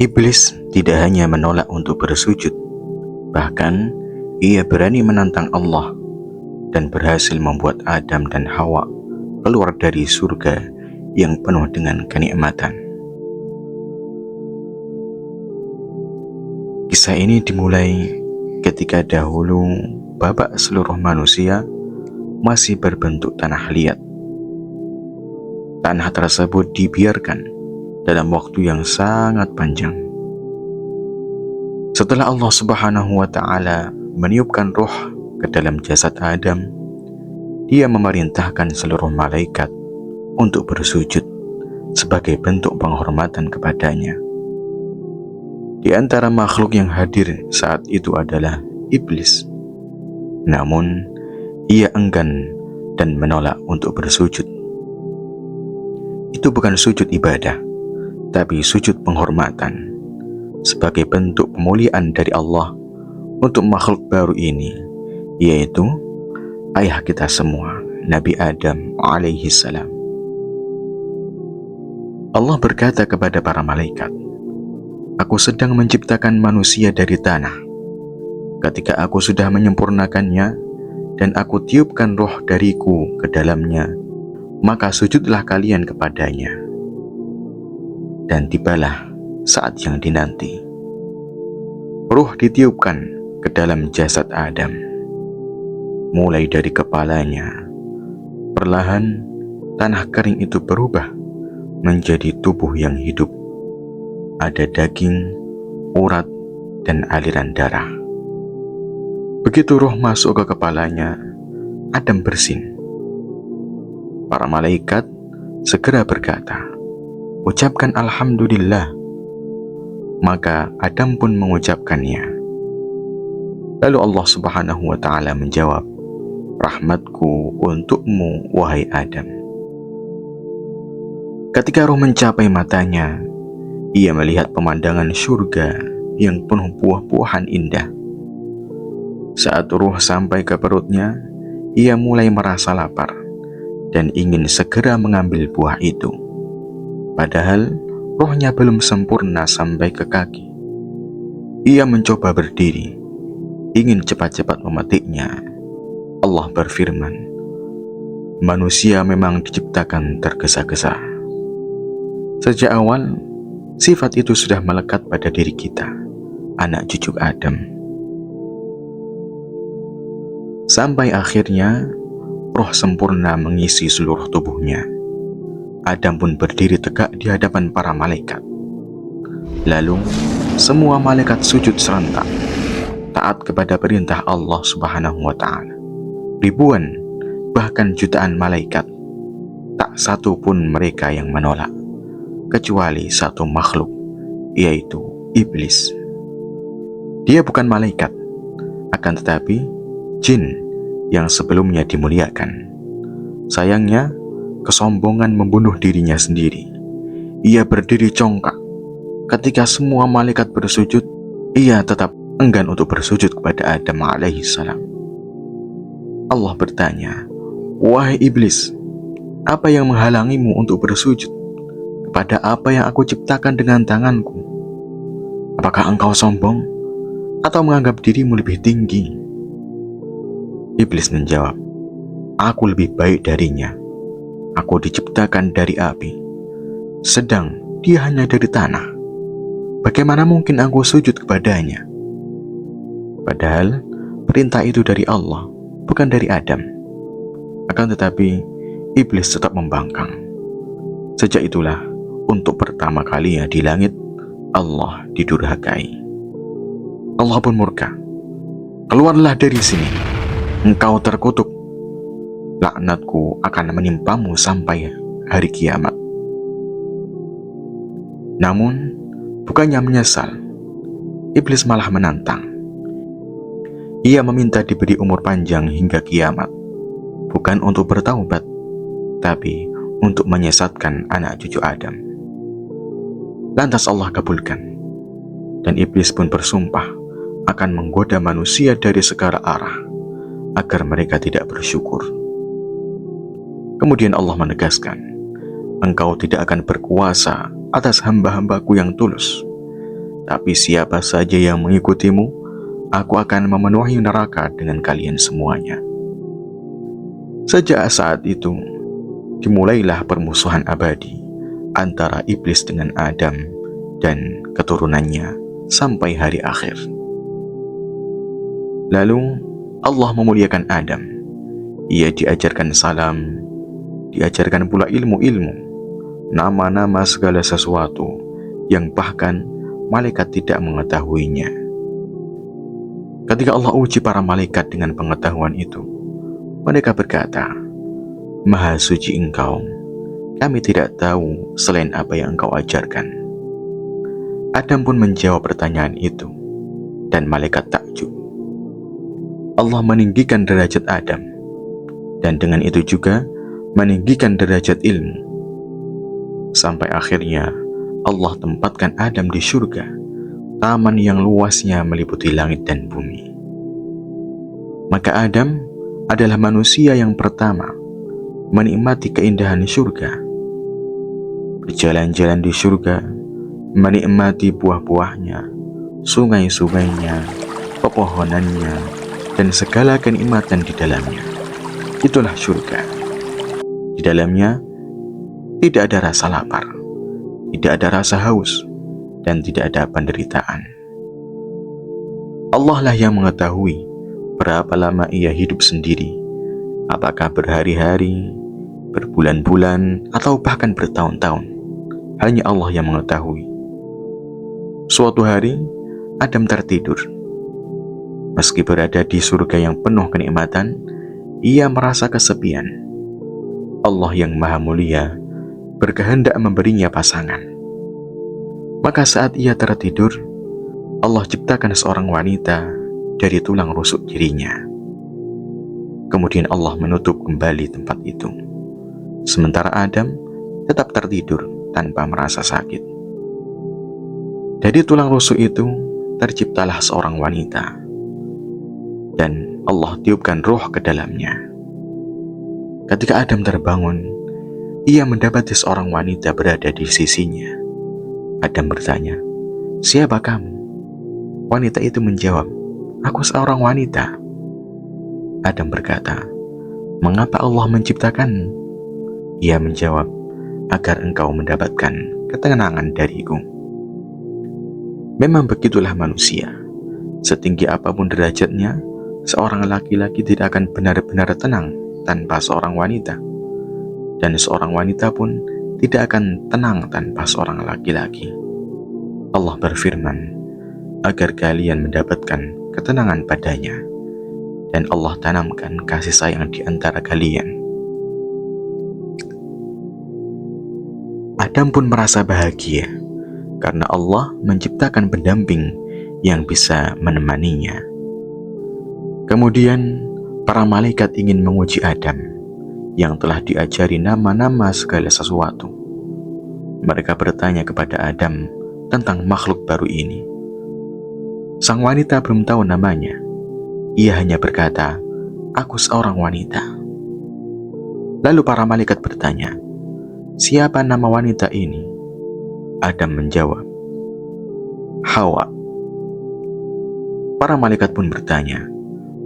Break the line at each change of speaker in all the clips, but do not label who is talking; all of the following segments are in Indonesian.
Iblis tidak hanya menolak untuk bersujud, bahkan ia berani menantang Allah dan berhasil membuat Adam dan Hawa keluar dari surga yang penuh dengan kenikmatan. Kisah ini dimulai ketika dahulu babak seluruh manusia masih berbentuk tanah liat. Tanah tersebut dibiarkan dalam waktu yang sangat panjang. Setelah Allah Subhanahu wa Ta'ala meniupkan roh ke dalam jasad Adam, Dia memerintahkan seluruh malaikat untuk bersujud sebagai bentuk penghormatan kepadanya. Di antara makhluk yang hadir saat itu adalah iblis. Namun, ia enggan dan menolak untuk bersujud. Itu bukan sujud ibadah, tapi sujud penghormatan sebagai bentuk pemuliaan dari Allah untuk makhluk baru ini, yaitu ayah kita semua, Nabi Adam alaihi salam. Allah berkata kepada para malaikat, "Aku sedang menciptakan manusia dari tanah. Ketika aku sudah menyempurnakannya dan aku tiupkan roh dariku ke dalamnya, maka sujudlah kalian kepadanya." Dan tibalah saat yang dinanti. Ruh ditiupkan ke dalam jasad Adam. Mulai dari kepalanya, perlahan tanah kering itu berubah menjadi tubuh yang hidup. Ada daging, urat, dan aliran darah. Begitu roh masuk ke kepalanya, Adam bersin. Para malaikat segera berkata, "Ucapkan Alhamdulillah." Maka Adam pun mengucapkannya. Lalu Allah Subhanahu wa Ta'ala menjawab, "Rahmatku untukmu, wahai Adam." Ketika roh mencapai matanya, ia melihat pemandangan surga yang penuh buah-buahan indah. Saat ruh sampai ke perutnya, ia mulai merasa lapar dan ingin segera mengambil buah itu. Padahal rohnya belum sempurna sampai ke kaki. Ia mencoba berdiri, ingin cepat-cepat memetiknya. Allah berfirman, "Manusia memang diciptakan tergesa-gesa." Sejak awal, sifat itu sudah melekat pada diri kita, anak cucu Adam. Sampai akhirnya, roh sempurna mengisi seluruh tubuhnya. Adam pun berdiri tegak di hadapan para malaikat. Lalu, semua malaikat sujud serentak, taat kepada perintah Allah Subhanahu wa Ta'ala. Ribuan, bahkan jutaan malaikat, tak satu pun mereka yang menolak, kecuali satu makhluk, yaitu iblis. Dia bukan malaikat, akan tetapi jin yang sebelumnya dimuliakan. Sayangnya, kesombongan membunuh dirinya sendiri. Ia berdiri congkak. Ketika semua malaikat bersujud, ia tetap enggan untuk bersujud kepada Adam alaihi salam. Allah bertanya, "Wahai iblis, apa yang menghalangimu untuk bersujud kepada apa yang aku ciptakan dengan tanganku? Apakah engkau sombong atau menganggap dirimu lebih tinggi?" Iblis menjawab, "Aku lebih baik darinya. Aku diciptakan dari api, sedang dia hanya dari tanah. Bagaimana mungkin aku sujud kepadanya?" Padahal perintah itu dari Allah, bukan dari Adam. Akan tetapi iblis tetap membangkang. Sejak itulah, untuk pertama kalinya di langit, Allah didurhakai. Allah pun murka. "Keluarlah dari sini, engkau terkutuk. Laknatku akan menimpamu sampai hari kiamat." Namun, bukannya menyesal, iblis malah menantang. Ia meminta diberi umur panjang hingga kiamat, bukan untuk bertaubat, tapi untuk menyesatkan anak cucu Adam. Lantas Allah kabulkan, dan iblis pun bersumpah akan menggoda manusia dari segala arah agar mereka tidak bersyukur. Kemudian Allah menegaskan, "Engkau tidak akan berkuasa atas hamba-hambaku yang tulus, Tapi siapa saja yang mengikutimu, aku akan memenuhi neraka dengan kalian semuanya. Sejak saat itu, dimulailah permusuhan abadi antara iblis dengan Adam dan keturunannya sampai hari akhir. Lalu Allah memuliakan Adam. Ia diajarkan salam, diajarkan pula ilmu-ilmu, nama-nama segala sesuatu yang bahkan malaikat tidak mengetahuinya. Ketika Allah uji para malaikat dengan pengetahuan itu, mereka berkata, "Maha suci Engkau, kami tidak tahu selain apa yang Engkau ajarkan." Adam pun menjawab pertanyaan itu, dan malaikat takjub. Allah meninggikan derajat Adam, dan dengan itu juga meninggikan derajat ilmu. Sampai akhirnya Allah tempatkan Adam di surga, taman yang luasnya meliputi langit dan bumi. Maka Adam adalah manusia yang pertama menikmati keindahan surga. Berjalan-jalan di surga, menikmati buah-buahnya, sungai-sungainya, pepohonannya, dan segala kenikmatan di dalamnya. Itulah surga. Di dalamnya tidak ada rasa lapar, tidak ada rasa haus, dan tidak ada penderitaan. Allah lah yang mengetahui berapa lama ia hidup sendiri, apakah berhari-hari, berbulan-bulan, atau bahkan bertahun-tahun. Hanya Allah yang mengetahui. Suatu hari, Adam tertidur. Meski berada di surga yang penuh kenikmatan, ia merasa kesepian. Allah yang Maha Mulia berkehendak memberinya pasangan. Maka saat ia tertidur, Allah ciptakan seorang wanita dari tulang rusuk dirinya. Kemudian Allah menutup kembali tempat itu. Sementara Adam tetap tertidur tanpa merasa sakit. Dari tulang rusuk itu terciptalah seorang wanita, dan Allah tiupkan roh ke dalamnya. Ketika Adam terbangun, ia mendapati seorang wanita berada di sisinya. Adam bertanya, "Siapa kamu?" Wanita itu menjawab, "Aku seorang wanita." Adam berkata, "Mengapa Allah menciptakanmu?" Ia menjawab, "Agar engkau mendapatkan ketenangan dariku." Memang begitulah manusia. Setinggi apapun derajatnya, seorang laki-laki tidak akan benar-benar tenang tanpa seorang wanita. Dan seorang wanita pun tidak akan tenang tanpa seorang laki-laki. Allah berfirman, agar kalian mendapatkan ketenangan padanya, dan Allah tanamkan kasih sayang di antara kalian. Adam pun merasa bahagia karena Allah menciptakan pendamping yang bisa menemaninya. Kemudian para malaikat ingin menguji Adam yang telah diajari nama-nama segala sesuatu. Mereka bertanya kepada Adam tentang makhluk baru ini. Sang wanita belum tahu namanya. Ia hanya berkata, "Aku seorang wanita." Lalu para malaikat bertanya, "Siapa nama wanita ini?" Adam menjawab, "Hawa." Para malaikat pun bertanya,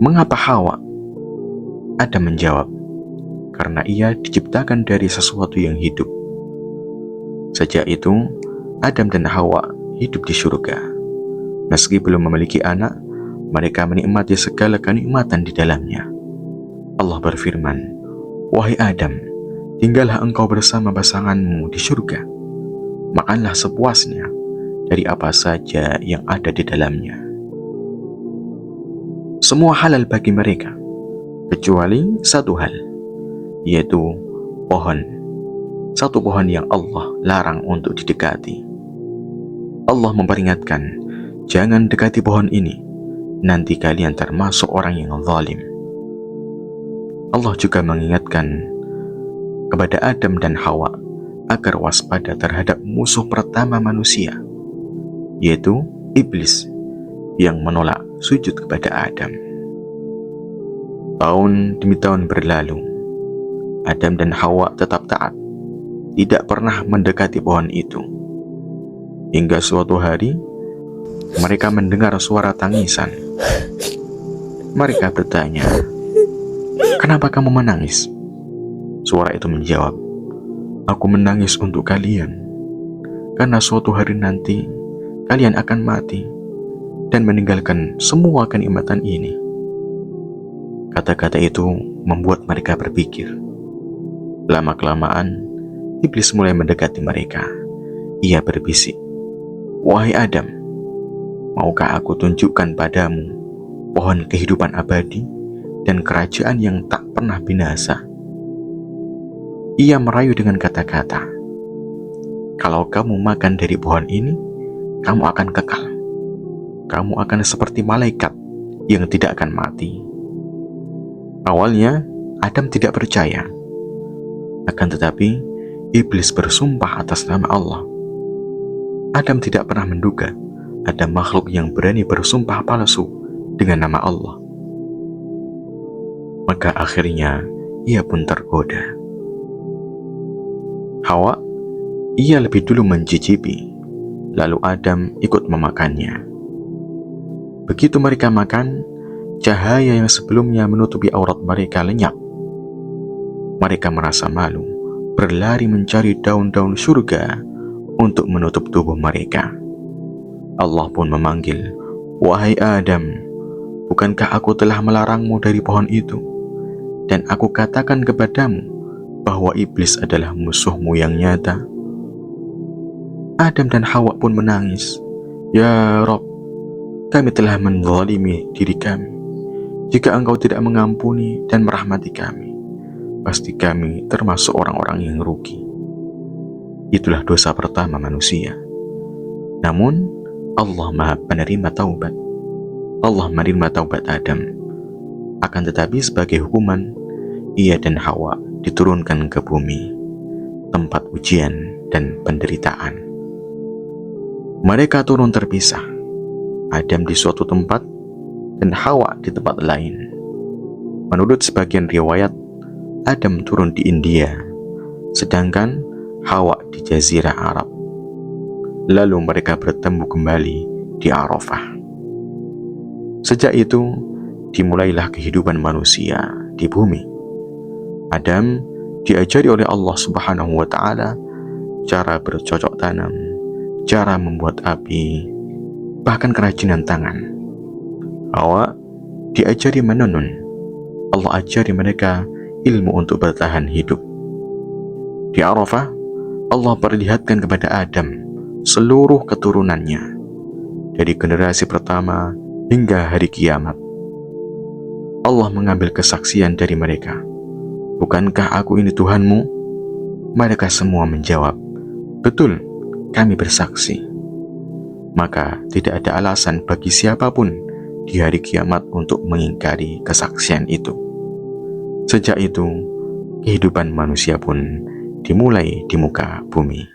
"Mengapa Hawa?" Adam menjawab, "Karena ia diciptakan dari sesuatu yang hidup." Sejak itu, Adam dan Hawa hidup di surga. Meski belum memiliki anak, mereka menikmati segala kenikmatan di dalamnya. Allah berfirman, "Wahai Adam, tinggallah engkau bersama pasanganmu di surga. Makanlah sepuasnya dari apa saja yang ada di dalamnya. Semua halal bagi mereka, kecuali satu hal, yaitu pohon. Satu pohon yang Allah larang untuk didekati. Allah memperingatkan, jangan dekati pohon ini, nanti kalian termasuk orang yang zalim. Allah juga mengingatkan kepada Adam dan Hawa agar waspada terhadap musuh pertama manusia, yaitu iblis yang menolak sujud kepada Adam. Tahun demi tahun berlalu, Adam dan Hawa tetap taat, tidak pernah mendekati pohon itu. Hingga suatu hari, mereka mendengar suara tangisan. Mereka bertanya, "Kenapa kamu menangis?" Suara itu menjawab, "Aku menangis untuk kalian, karena suatu hari nanti kalian akan mati dan meninggalkan semua kenikmatan ini." Kata-kata itu membuat mereka berpikir. Lama-kelamaan, iblis mulai mendekati mereka. Ia berbisik, "Wahai Adam, maukah aku tunjukkan padamu pohon kehidupan abadi dan kerajaan yang tak pernah binasa?" Ia merayu dengan kata-kata, "Kalau kamu makan dari pohon ini, kamu akan kekal. Kamu akan seperti malaikat yang tidak akan mati." Awalnya, Adam tidak percaya. Akan tetapi, iblis bersumpah atas nama Allah. Adam tidak pernah menduga ada makhluk yang berani bersumpah palsu dengan nama Allah. Maka akhirnya, ia pun tergoda. Hawa, ia lebih dulu mencicipi, lalu Adam ikut memakannya. Begitu mereka makan, cahaya yang sebelumnya menutupi aurat mereka lenyap. Mereka merasa malu, berlari mencari daun-daun surga untuk menutup tubuh mereka. Allah pun memanggil, "Wahai Adam, bukankah aku telah melarangmu dari pohon itu? Dan aku katakan kepadamu bahwa iblis adalah musuhmu yang nyata." Adam dan Hawa pun menangis, "Ya Rob, kami telah menzalimi diri kami. Jika Engkau tidak mengampuni dan merahmati kami, pasti kami termasuk orang-orang yang rugi." Itulah dosa pertama manusia. Namun, Allah Maha penerima taubat. Allah menerima taubat Adam. Akan tetapi sebagai hukuman, ia dan Hawa diturunkan ke bumi, tempat ujian dan penderitaan. Mereka turun terpisah, Adam di suatu tempat dan Hawa di tempat lain. Menurut sebagian riwayat, Adam turun di India, sedangkan Hawa di Jazirah Arab. Lalu mereka bertemu kembali di Arafah. Sejak itu, dimulailah kehidupan manusia di bumi. Adam diajari oleh Allah Subhanahu wa Ta'ala cara bercocok tanam, cara membuat api, bahkan kerajinan tangan. Hawa diajari menenun. Allah ajari mereka ilmu untuk bertahan hidup. Di Arafah, Allah perlihatkan kepada Adam seluruh keturunannya, dari generasi pertama hingga hari kiamat. Allah mengambil kesaksian dari mereka, "Bukankah aku ini Tuhanmu?" Mereka semua menjawab, "Betul, kami bersaksi." Maka tidak ada alasan bagi siapapun di hari kiamat untuk mengingkari kesaksian itu. Sejak itu, kehidupan manusia pun dimulai di muka bumi.